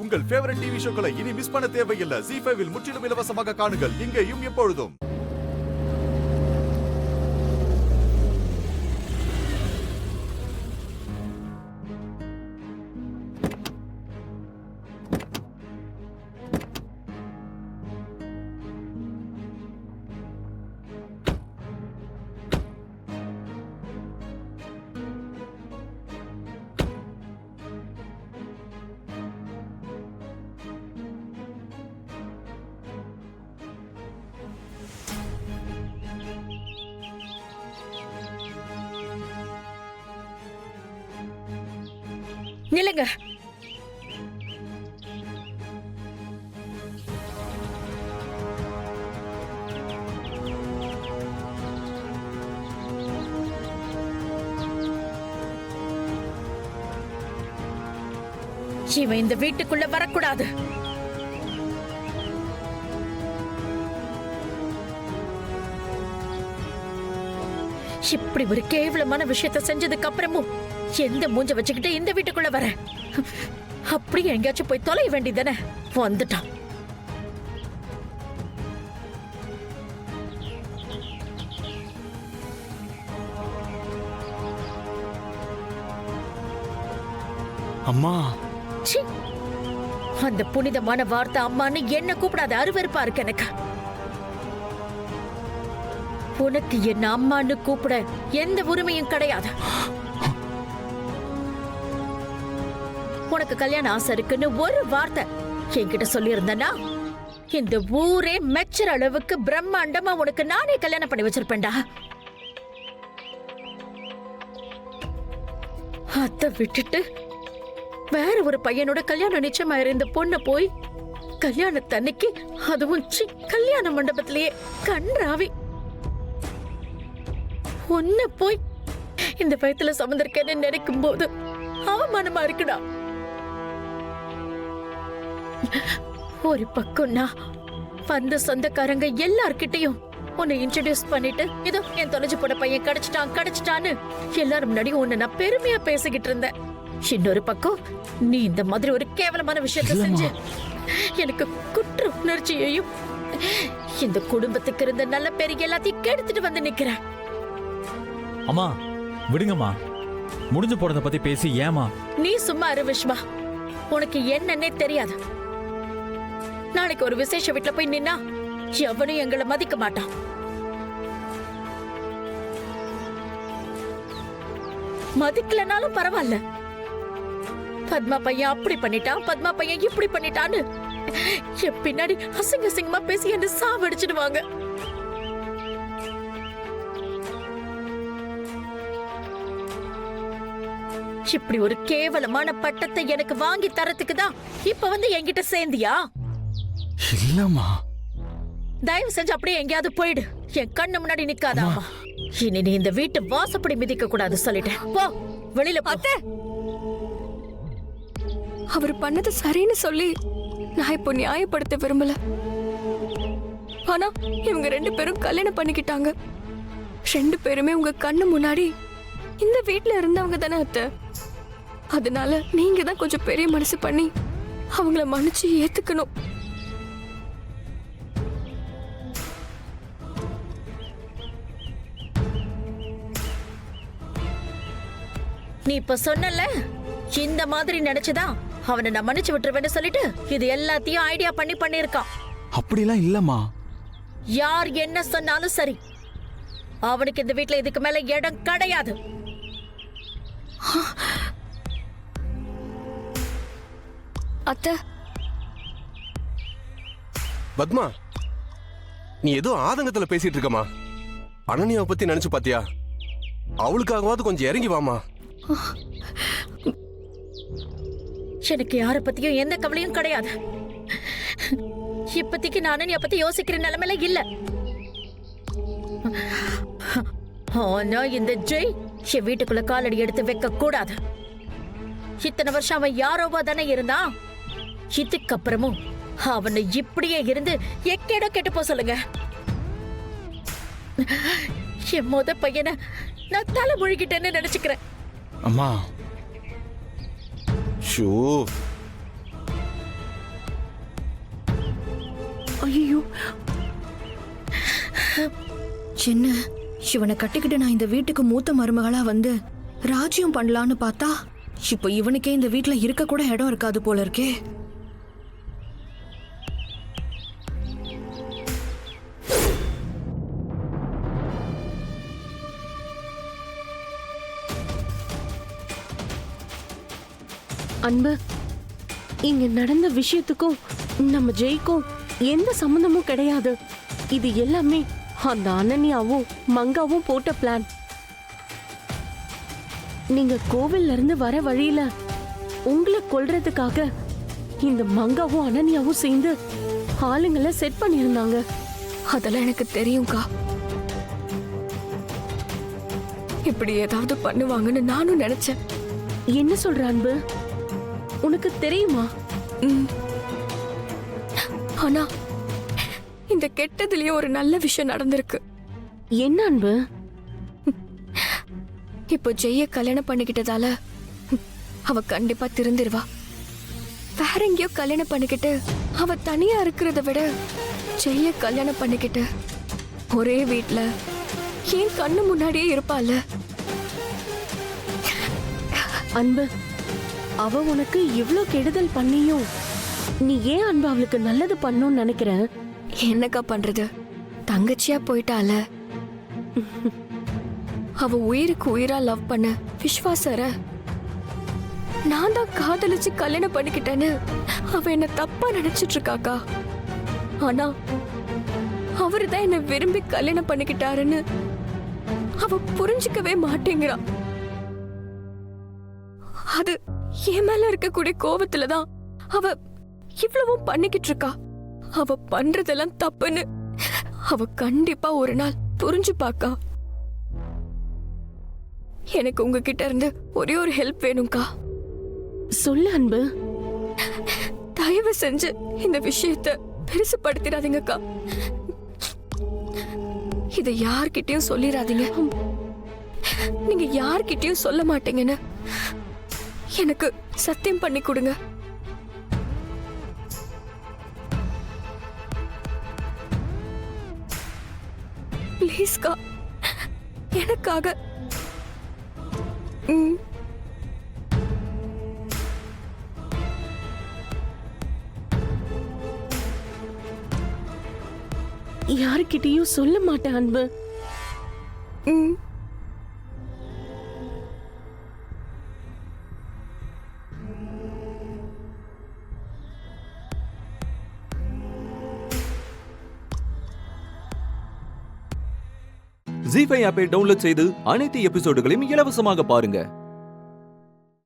உங்கள் favourite TV ஷோக்களை இனி miss பண்ண தேவையில்லை. ZEE5 இல் முற்றிலும் இலவசமாக காணுங்கள். இங்கேயும் எப்பொழுதும். நில்லுங்க. இவன் இந்த வீட்டுக்குள்ள வரக்கூடாது. இப்படி ஒரு கேவலமான விஷயத்தை செஞ்சதுக்கு அப்புறமும் எந்த மூஞ்ச வச்சுக்கிட்டு இந்த வீட்டுக்குள்ள வர? அப்படியே எங்கேயாச்சும் போய் தொலைய வேண்டியதானே? வந்துட்டான். அம்மா, அந்த புனிதமான வார்த்தை அம்மான்னு என்ன கூப்பிடாத. அருவருப்பா இருக்கு எனக்கு. உனக்கு என்ன அம்மான்னு கூப்பிட எந்த உரிமையும் கிடையாது. உனக்கு கல்யாண ஆசை இருக்குன்னு ஒரு வார்த்தை என்கிட்ட சொல்லி இருந்தனா இந்த ஊரே மெச்சர் அளவுக்கு பிரம்மாண்டமா உனக்கு நானே கல்யாணம் பண்ணி வச்சிருப்பேன்டா. அத விட்டுட்டு வேற ஒரு பையனோட கல்யாணம் நிச்சயமாயிரு இந்த பொண்ணை போய் கல்யாணத்தன்னைக்கு, அதுவும் கல்யாண மண்டபத்திலேயே கன்றாவி ஒன்ன போய் இந்த வயத்துல சமந்திருக்கேன்னு நினைக்கும் போது அவமானமா இருக்குடா. ஒரு பக்கம்னா வந்த சொந்தக்காரங்க எல்லார்கிட்டையும் உன்னை இன்ட்ரோடியூஸ் பண்ணிட்டு இதோ என் தொலைஞ்சு போட பையன் கிடைச்சிட்டான்னு எல்லாரும் முன்னாடியும் உன்னை நான் பெருமையா பேசிக்கிட்டு இருந்தேன். இன்னொரு பக்கம் நீ இந்த மாதிரி ஒரு கேவலமான விஷயத்தை செஞ்சு எனக்கு குற்ற உணர்ச்சியையும் இந்த குடும்பத்துக்கு இருந்த நல்ல பேரு எல்லாத்தையும் கெடுத்துட்டு வந்து நிக்கிற. அம்மா விடுங்கம்மா, முடிஞ்சு போறத பத்தி பேசி ஏமா? நீ சும்மா இரு விஸ்வா. உனக்கு என்னன்னே தெரியாது. நாளைக்கு ஒரு விசேஷ வீட்டுல போய் நின்னா எவனும் எங்களை மதிக்க மாட்டான். மதிக்கலனாலும் பரவாயில்ல. பத்மா பையன் அப்படி பண்ணிட்டான், பத்மா பையன் இப்படி பண்ணிட்டான்னு என் பின்னாடி அசிங்க அசிங்கமா பேசி என்ன சாவடிச்சிடுவாங்க. இப்படி ஒரு கேவலமான பட்டத்தை எனக்கு வாங்கி தரத்துக்கு தான் இப்ப வந்து என்கிட்ட சேர்ந்தியா? இல்லம்மா, தயவு செஞ்சு அப்படியே எங்கேயாவது போயிடு. என் கண்ணு முன்னாடி நிக்காதாமா. இனி நீ இந்த வீட்டு வாசப்படி மிதிக்க கூடாது சொல்லிட்டேன். போ வெளியில போ. அவர் பண்ணது சரின்னு சொல்லி நான் இப்போ நியாயப்படுத்த விரும்பல. ஆனா இவங்க 2 பேரும் கல்யாணம் பண்ணிக்கிட்டாங்க. 2 பேருமே உங்க கண்ணு முன்னாடி இந்த வீட்டுல இருந்தவங்க தானே அத்தை. அதனால நீங்க தான் கொஞ்சம் பெரிய மனசு பண்ணி அவங்கள மன்னிச்சு ஏத்துக்கணும். நீ இப்ப சொன்னல இந்த மாதிரி நினைச்சுதான் அவனை நான் மன்னிச்சு விட்டுருவேன்னு சொல்லிட்டு இது எல்லாத்தையும் ஐடியா பண்ணிருக்கான். அப்படிலாம் இல்லம்மா. யார் என்ன சொன்னாலும் சரி, அவனுக்கு இந்த வீட்டுல இதுக்கு மேல இடம் கிடையாது. அத்தை, பத்மா, நீ ஏதோ ஆதங்கத்துல பேசிட்டு இருக்கமா? அனன்யாவை பத்தி நினைச்சு பாத்தியா? அவளுக்காகவாது கொஞ்சம் இறங்கி வாமா. எனக்கு யார பத்தியும் எந்த கவலையும் கிடையாது. இப்பத்திக்கு நான் அனன்யா பத்தி யோசிக்கிற நிலைமையில இல்ல. ஆனா இந்த ஜெய் என் வீட்டுக்குள்ள காலடி எடுத்து வைக்க கூடாது. இத்தனை வருஷம் அவன் யாரோவா தானே இருந்தான். இதுக்கப்புறமும் அவனை இப்படியே இருந்து எக்கேடோ கெட்டு போ சொல்லுங்க. என் மொத பையனை நான் தலை முழுகிட்டேன்னு நினைச்சுக்கிறேன். அம்மா, ஷூ, ஐயோ, சின்ன இவனை கட்டிக்கிட்டு நான் இந்த வீட்டுக்கு மூத்த மருமகளா வந்து ராஜ்யம் பண்ணலான்னு பார்த்தா இப்போ இவனுக்கே இந்த வீட்ல இருக்க கூட இடம் இருக்காது போல இருக்கே. அன்பு, இங்க நடந்த விஷயத்துக்கும் நம்ம ஜெய்க்கும் எந்த சம்பந்தமும் கிடையாது. இது எல்லாமே அந்த அனன்யாவும் மங்காவும் போட்ட பிளான். நீங்க கோவில்ல இருந்து வர வழியில உங்களை கொல்றதுக்காக இந்த மங்காவும் அனன்யாவும் சேர்ந்து ஆளுங்களை செட் பண்ணியிருந்தாங்க. அதெல்லாம் எனக்கு தெரியும்க்கா. இப்படி ஏதாவது பண்ணுவாங்கன்னு நானும் நினைச்சேன். என்ன சொல்ற அன்பு? உனக்கு தெரியுமா? ஆனா இந்த கெட்டதுலயும் ஒரு நல்ல விஷயம் நடந்திருக்கு. என்ன அன்பு? இப்போ ஜெய்ய கல்யாணம் பண்ணிக்கிட்டதால அவ கண்டிப்பா திருந்திருவா. வேற எங்கேயோ கல்யாணம் பண்ணிக்கிட்டு அவ தனியா இருக்கிறத விட ஜெய்ய கல்யாணம் பண்ணிக்கிட்டு ஒரே வீட்ல என் கண்ணு முன்னாடியே இருப்பாள். அன்பு, அவ உனக்கு இவ்ளோ கெடுதல் பண்ணியும் நீ ஏன் அன்பு அவளுக்கு நல்லது பண்ணணும்னு நினைக்கிற? என்னக்கா பண்றது, தங்கச்சியா போயிட்டால. அவ உயிருக்கு உயிரா லவ் பண்ண விஸ்வாசர நான் தான் காதலிச்சு கல்யாணம் பண்ணிக்கிட்டேன்னு அவ என்ன தப்பா நினைச்சிட்டு இருக்காக்கா. ஆனா அவருதான் என்ன விரும்பி கல்யாணம் பண்ணிக்கிட்டாருன்னு அவ புரிஞ்சுக்கவே மாட்டேங்கிறா. அது என் மேல இருக்கக்கூடிய கோபத்துலதான் அவ இவ்வளவும் பண்ணிக்கிட்டு இருக்கா. அவ பண்றதெல்லாம் தப்புன்னு அவ கண்டிப்பா ஒரு நாள் புரிஞ்சுப்பாக்கா. எனக்கு உங்ககிட்ட இருந்து ஒரே ஒரு ஹெல்ப் வேணும்க்கா. சொல்லு அன்பு. தயவு செஞ்சு இந்த விஷயத்தை பெருசுப்படுத்திடாதீங்கக்கா. இதை யார்கிட்டயும் சொல்லிடாதீங்க. நீங்க யார்கிட்டயும் சொல்ல மாட்டீங்கன்னு எனக்கு சத்தியம் பண்ணி கொடுங்க. ப்ளீஸ்க்கா, எனக்காக. யாருக்கிட்டையும் சொல்ல மாட்டேன் அன்பு. ஜீ5 ஆப்பை டவுன்லோட் செய்து அனைத்து எபிசோடுகளையும் இலவசமாக பாருங்க.